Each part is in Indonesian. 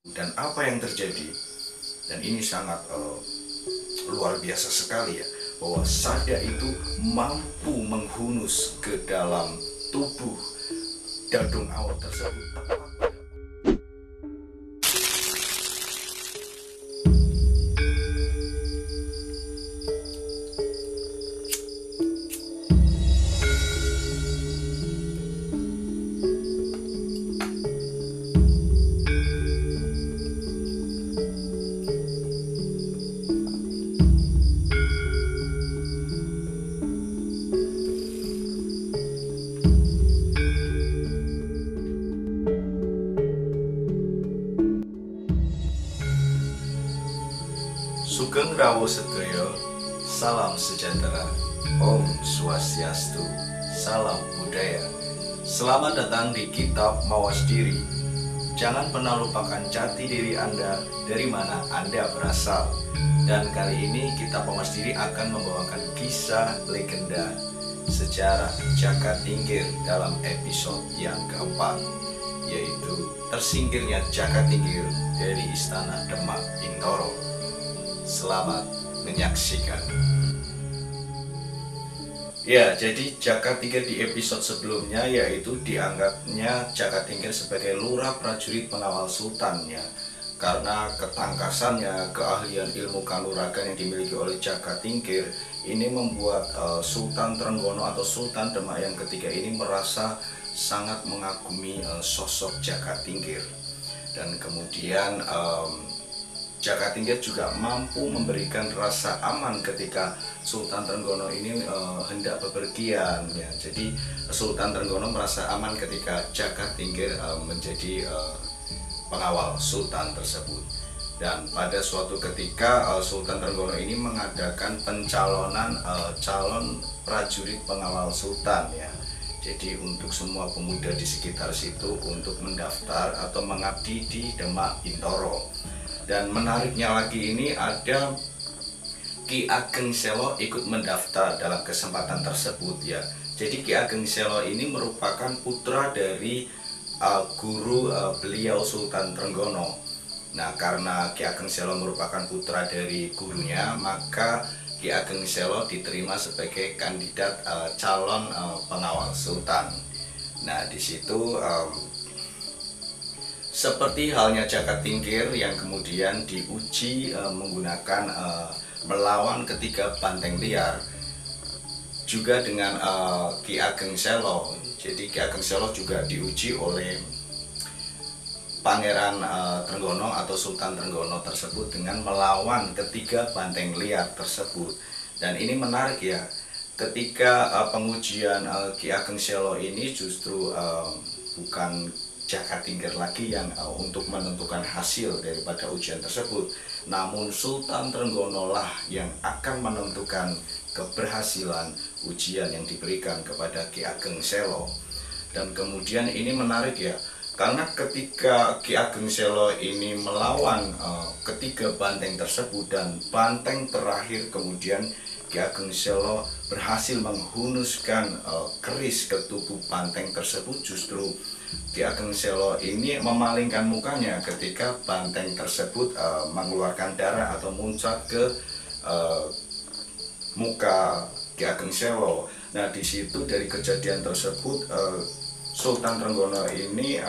Dan apa yang terjadi, dan ini sangat luar biasa sekali ya, bahwa Sada itu mampu menghunus ke dalam tubuh Dadung Awo tersebut. Sugeng Rawo Sedaya, salam sejahtera, Om Swastiastu, salam budaya. Selamat datang di Kitab Mawas Diri. Jangan pernah lupakan jati diri Anda, dari mana Anda berasal. Dan kali ini Kitab Mawas Diri akan membawakan kisah legenda sejarah Jaka Tingkir dalam episode yang keempat, yaitu tersingkirnya Jaka Tingkir dari Istana Demak Bintoro. Selamat menyaksikan. Ya, jadi Jaka Tingkir di episode sebelumnya yaitu dianggapnya Jaka Tingkir sebagai lurah prajurit pengawal sultannya karena ketangkasannya, keahlian ilmu kanuragan yang dimiliki oleh Jaka Tingkir ini membuat Sultan Trenggono atau Sultan Demak yang ketiga ini merasa sangat mengagumi sosok Jaka Tingkir. Dan kemudian Jaka Tingkir juga mampu memberikan rasa aman ketika Sultan Trenggono ini hendak bepergian ya. Jadi Sultan Trenggono merasa aman ketika Jaka Tingkir menjadi pengawal sultan tersebut. Dan pada suatu ketika Sultan Trenggono ini mengadakan pencalonan calon prajurit pengawal sultan ya. Jadi untuk semua pemuda di sekitar situ untuk mendaftar atau mengabdi di Demak Bintoro. Dan menariknya lagi ini ada Ki Ageng Selo ikut mendaftar dalam kesempatan tersebut ya. Jadi Ki Ageng Selo ini merupakan putra dari guru beliau Sultan Trenggono. Nah, karena Ki Ageng Selo merupakan putra dari gurunya, maka Ki Ageng Selo diterima sebagai kandidat calon pengawal sultan. Nah, di situ seperti halnya Jaka Tingkir yang kemudian diuji menggunakan melawan ketiga banteng liar, juga dengan Ki Ageng Selo. Jadi Ki Ageng Selo juga diuji oleh Pangeran Trenggono atau Sultan Trenggono tersebut dengan melawan ketiga banteng liar tersebut. Dan ini menarik ya, ketika pengujian Ki Ageng Selo ini justru bukan Jaka Tingkir lagi yang untuk menentukan hasil daripada ujian tersebut, namun Sultan Trenggono lah yang akan menentukan keberhasilan ujian yang diberikan kepada Ki Ageng Selo. Dan kemudian ini menarik ya, karena ketika Ki Ageng Selo ini melawan ketiga banteng tersebut dan banteng terakhir kemudian Ki Ageng Selo berhasil menghunuskan keris ke tubuh banteng tersebut, justru Ki Ageng Selo ini memalingkan mukanya ketika banteng tersebut mengeluarkan darah atau muncrat ke muka Ki Ageng Selo. Nah, di situ dari kejadian tersebut Sultan Trenggono ini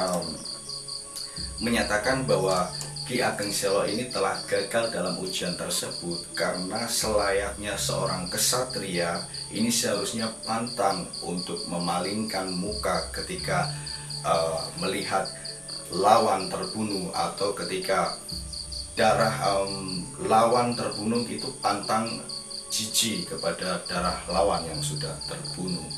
menyatakan bahwa Ki Ageng Selo ini telah gagal dalam ujian tersebut karena selayaknya seorang kesatria ini seharusnya pantang untuk memalingkan muka ketika melihat lawan terbunuh atau ketika darah lawan terbunuh itu pantang jijik kepada darah lawan yang sudah terbunuh.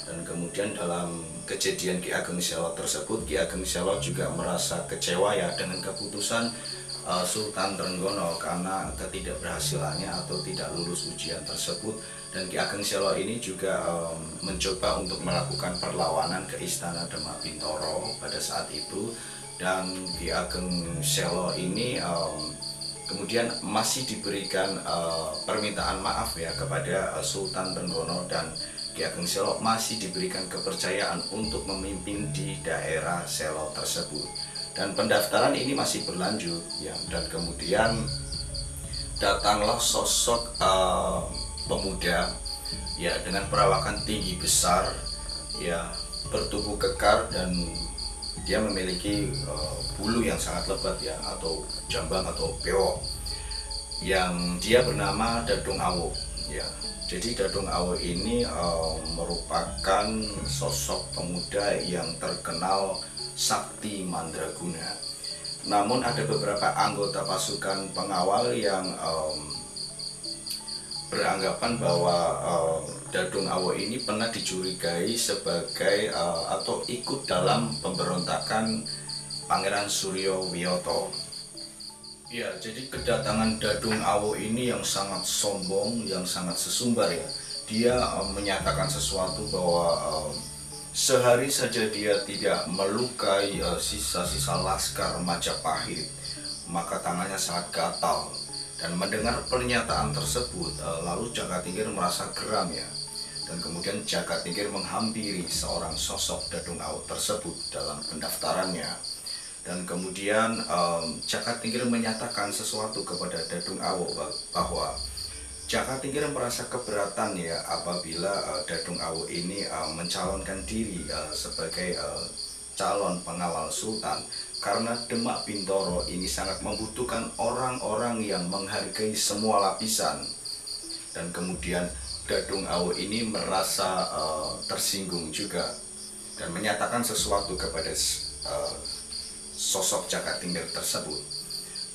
Dan kemudian dalam kejadian Ki Ageng Selo tersebut, Ki Ageng Selo juga merasa kecewa ya dengan keputusan Sultan Trenggono karena ketidakberhasilannya atau tidak lulus ujian tersebut. Dan Ki Ageng Selo ini juga mencoba untuk melakukan perlawanan ke Istana Demak Bintoro pada saat itu. Dan Ki Ageng Selo ini kemudian masih diberikan permintaan maaf ya kepada Sultan Trenggono, dan Ki Ageng Selo masih diberikan kepercayaan untuk memimpin di daerah Selo tersebut. Dan pendaftaran ini masih berlanjut ya, dan kemudian datanglah sosok pemuda ya dengan perawakan tinggi besar ya, bertubuh kekar, dan dia memiliki bulu yang sangat lebat ya, atau jambang atau bewok, yang dia bernama Dadung Awo ya. Jadi Dadung Awo ini merupakan sosok pemuda yang terkenal sakti mandraguna. Namun ada beberapa anggota pasukan pengawal yang beranggapan bahwa Dadung Awo ini pernah dicurigai sebagai atau ikut dalam pemberontakan Pangeran Suryo Wiyoto. Ya, jadi kedatangan Dadung Awo ini yang sangat sombong, yang sangat sesumbar ya. Dia menyatakan sesuatu bahwa sehari saja dia tidak melukai sisa-sisa laskar Majapahit, maka tangannya sangat gatal. Dan mendengar pernyataan tersebut, lalu Jaka Tingkir merasa geram ya. Dan kemudian Jaka Tingkir menghampiri seorang sosok Dadung Awo tersebut dalam pendaftarannya. Dan kemudian Jaka Tingkir menyatakan sesuatu kepada Dadung Awo bahwa Jaka Tingkir merasa keberatan ya apabila Dadung Awo ini mencalonkan diri sebagai calon pengawal sultan, karena Demak Bintoro ini sangat membutuhkan orang-orang yang menghargai semua lapisan. Dan kemudian Dadung Awo ini merasa tersinggung juga dan menyatakan sesuatu kepada sosok Jaka Tingkir tersebut.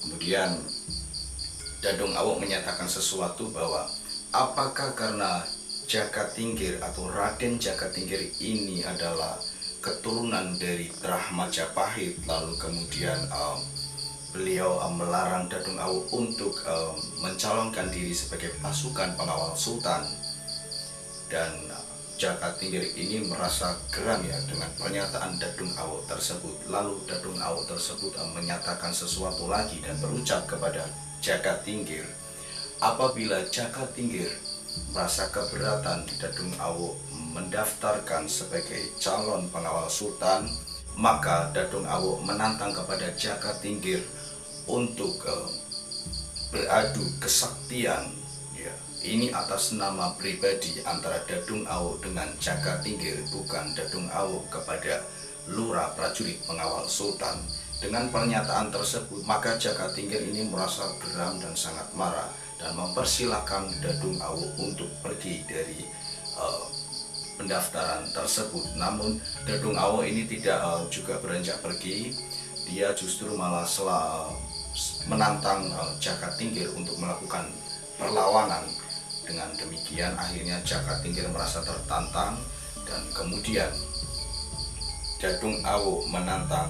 Kemudian Dadung Awo menyatakan sesuatu bahwa apakah karena Jaka Tingkir atau Raden Jaka Tingkir ini adalah keturunan dari Trah Majapahit, lalu kemudian beliau melarang Dadung Awo untuk mencalonkan diri sebagai pasukan pengawal sultan. Dan Jaka Tingkir ini merasa geram ya dengan pernyataan Dadung Awo tersebut. Lalu Dadung Awo tersebut menyatakan sesuatu lagi dan berucap kepada Jaka Tingkir, apabila Jaka Tingkir merasa keberatan Dadung Awo mendaftarkan sebagai calon pengawal sultan, maka Dadung Awo menantang kepada Jaka Tingkir untuk beradu kesaktian. Ini atas nama pribadi antara Dadung Awo dengan Jaka Tingkir, bukan Dadung Awo kepada lurah prajurit pengawal sultan. Dengan pernyataan tersebut, maka Jaka Tingkir ini merasa geram dan sangat marah dan mempersilahkan Dadung Awo untuk pergi dari pendaftaran tersebut. Namun Dadung Awo ini tidak juga beranjak pergi. Dia justru malah menantang Jaka Tingkir untuk melakukan perlawanan. Dengan demikian akhirnya Jaka Tingkir merasa tertantang, dan kemudian Dadung Awo menantang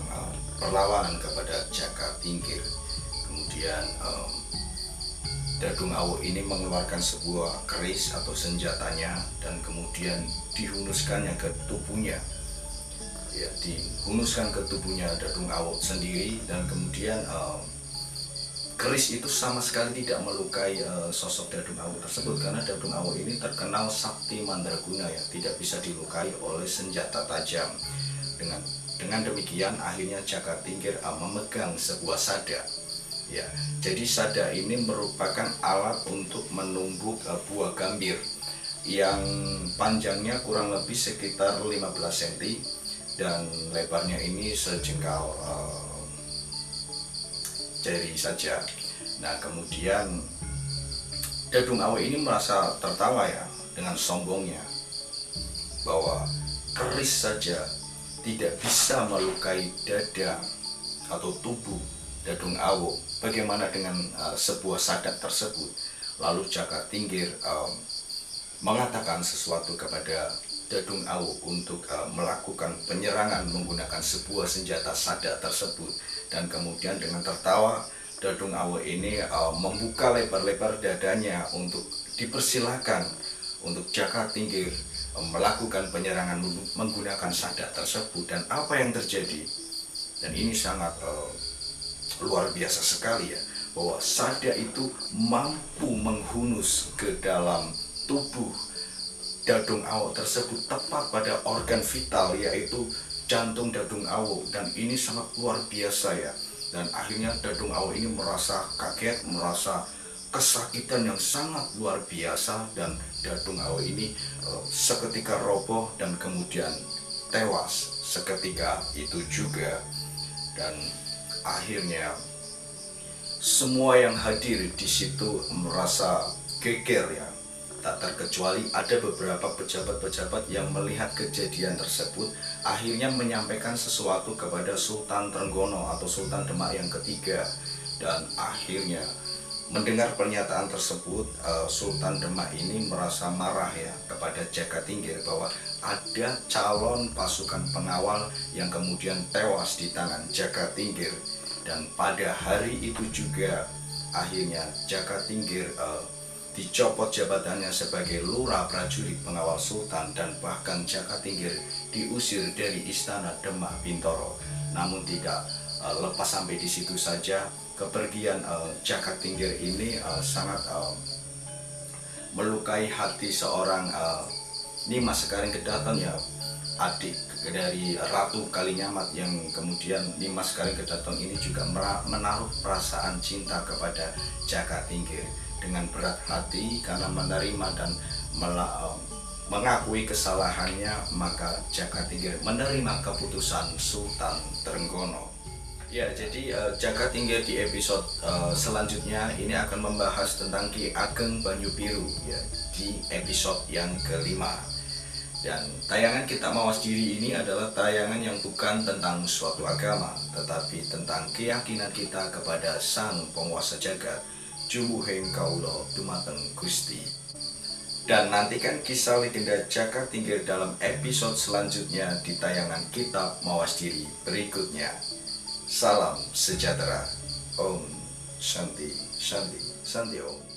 perlawanan kepada Jaka Tingkir. Kemudian Dadung Awo ini mengeluarkan sebuah keris atau senjatanya dan kemudian dihunuskannya ke tubuhnya. Ya, dihunuskan ke tubuhnya Dadung Awo sendiri, dan kemudian keris itu sama sekali tidak melukai sosok Dadung Awo tersebut, karena Dadung Awo ini terkenal sakti mandraguna ya, tidak bisa dilukai oleh senjata tajam. Dengan demikian akhirnya Jaka Tingkir memegang sebuah sada. Ya, jadi sada ini merupakan alat untuk menumbuk buah gambir yang panjangnya kurang lebih sekitar 15 cm dan lebarnya ini sejengkal jari saja. Nah, kemudian Dadung Awo ini merasa tertawa ya dengan sombongnya bahwa keris saja tidak bisa melukai dada atau tubuh Dadung Awo. Bagaimana dengan sebuah sadat tersebut? Lalu Jaka Tingkir mengatakan sesuatu kepada Dadung Awo untuk melakukan penyerangan menggunakan sebuah senjata sada tersebut. Dan kemudian dengan tertawa Dadung Awo ini membuka lebar-lebar dadanya untuk dipersilahkan untuk Jaka Tingkir melakukan penyerangan menggunakan sada tersebut. Dan apa yang terjadi? Dan ini sangat luar biasa sekali ya, bahwa sada itu mampu menghunus ke dalam tubuh Dadung Awo tersebut tepat pada organ vital, yaitu jantung Dadung Awo, dan ini sangat luar biasa ya. Dan akhirnya Dadung Awo ini merasa kaget, merasa kesakitan yang sangat luar biasa, dan Dadung Awo ini seketika roboh dan kemudian tewas seketika itu juga. Dan akhirnya semua yang hadir di situ merasa geger ya. Tak terkecuali ada beberapa pejabat-pejabat yang melihat kejadian tersebut, akhirnya menyampaikan sesuatu kepada Sultan Trenggono atau Sultan Demak yang ketiga. Dan akhirnya mendengar pernyataan tersebut, Sultan Demak ini merasa marah ya kepada Jakatingkir bahwa ada calon pasukan pengawal yang kemudian tewas di tangan Jakatingkir. Dan pada hari itu juga akhirnya Jakatingkir dicopot jabatannya sebagai lurah prajurit pengawal Sultan, dan bahkan Jakatingkir diusir dari istana Demak Bintoro. Namun tidak lepas sampai di situ saja, kepergian Jakatingkir ini sangat melukai hati seorang Nimas Sekaring Kedaton ya, adik dari Ratu Kalinyamat, yang kemudian Nimas Sekaring Kedaton ini juga menaruh perasaan cinta kepada Jakatingkir. Dengan berat hati karena menerima dan mengakui kesalahannya, maka Jakatingkir menerima keputusan Sultan Trenggono. Ya, jadi Jakatingkir di episode selanjutnya ini akan membahas tentang Ki Ageng Banyu Biru ya, di episode yang kelima. Dan tayangan Kita Mawas Diri ini adalah tayangan yang bukan tentang suatu agama, tetapi tentang keyakinan kita kepada Sang Penguasa Jagat, Juwuhing Kawula Dumateng Gusti. Dan nantikan kisah legenda Jakatingkir dalam episode selanjutnya di tayangan Kitab Mawas Diri berikutnya. Salam sejahtera. Om Shanti Shanti Shanti Om.